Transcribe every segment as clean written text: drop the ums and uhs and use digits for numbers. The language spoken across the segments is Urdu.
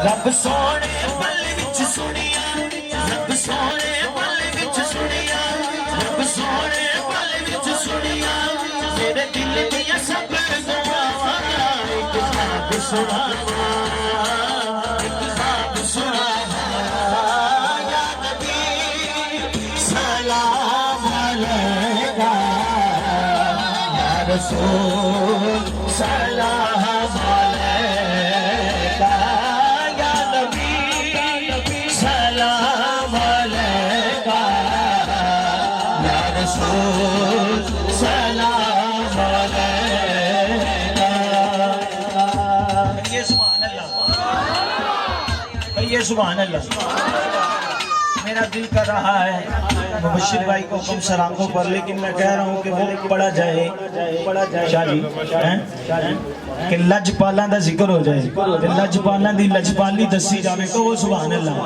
رب سونے پل وچ سنیا رب سونے پل وچ سنیا رب سونے پل وچ سنیا میرے دل دیا سب دعاواں ایک خواب سناواں ایک خواب سناواں یا نبی سلام علیکہ یا رسول سلام علیکہ یا نبی سلام علیکہ یا رسول سلام علیکہ یہ سبحان اللہ یہ سبحان اللہ میرا دل کر رہا ہے مبشر بھائی کو کم سرانگوں پر لیکن میں کہہ رہا ہوں کہ وہ پڑھا جائے شاہی کہ لجپالاں دا ذکر ہو جائے لجپالاں دی لجپالی دسی جاوے کہ وہ سبحان اللہ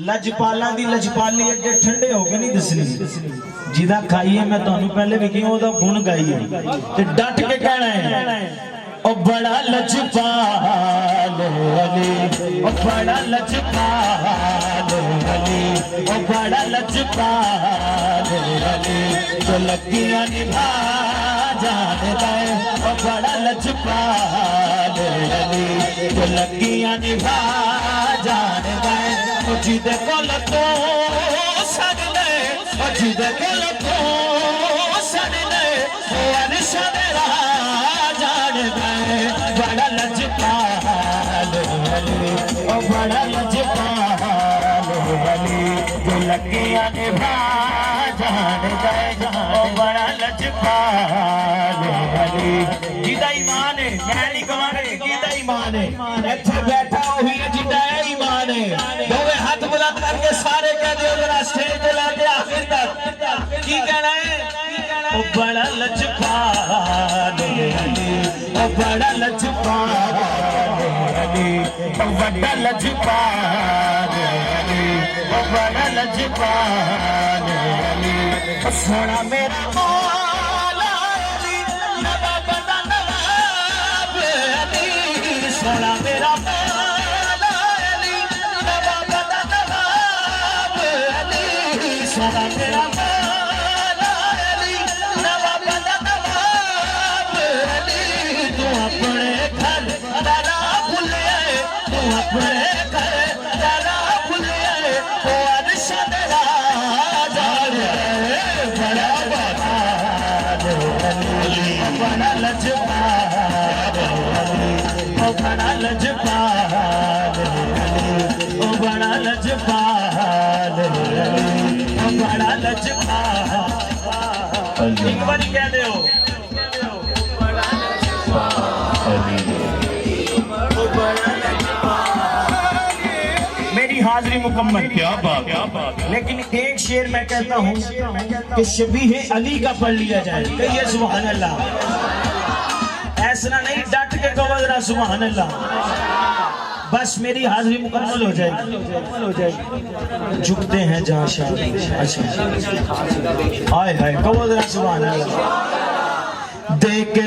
لجپالاں دی لجپالی اگے ٹھنڈے ہو کے نہیں دسنی جیدہ کھائیے میں تو انہوں پہلے بھی کہیں وہ دا گن گائیے کہ ڈٹ کے کہنا ہے او بڑا لجپال علی او بڑا لجپال علی او بڑا لجپال علی تو لگیاں نبھا جاندا ہے او بڑا لجپال علی تو لگیاں نبھا جاندا ہے او جیدے کول تو سڑ لے او جیدے کول تو سڑ لے او ارشد بڑا لجپال علی او بڑا لجپال علی جو لگیاں نبھا جاندا ہے او بڑا لجپال علی جیدہ ایمان ہے میں نہیں کہاں جیدہ ایمان ہے ایتھے بیٹھا ہوئی ہے جیدہ ایمان ہے دوے ہاتھ بلند کر کے سارے کہہ دے ذرا اسٹیج پہ لا کے آخر تک کی کہنا ہے او بڑا لجپال علی او بڑا لجپال علی او بڑا لجپال علی او بڑا لجپال علی سونا میرا مولا علی نواب دا نواب علی سونا میرا مولا علی نواب دا نواب علی سونا میرا بڑا لجپال او بڑا لجپال او بڑا لجپال او بڑا لجپال ایک بار کہہ دے ہو میری حاضری مکمل کیا بات لیکن ایک شعر میں کہتا ہوں کہ شبیہ علی کا پڑھ لیا جائے کہیے سبحان اللہ ایسا نہیں ڈٹ کے کہو ذرا سبحان اللہ بس میری حاضری مکمل ہو جائے جھکتے ہیں جہاں شاہ آئے ہائے کہو ذرا سبحان اللہ دیکھ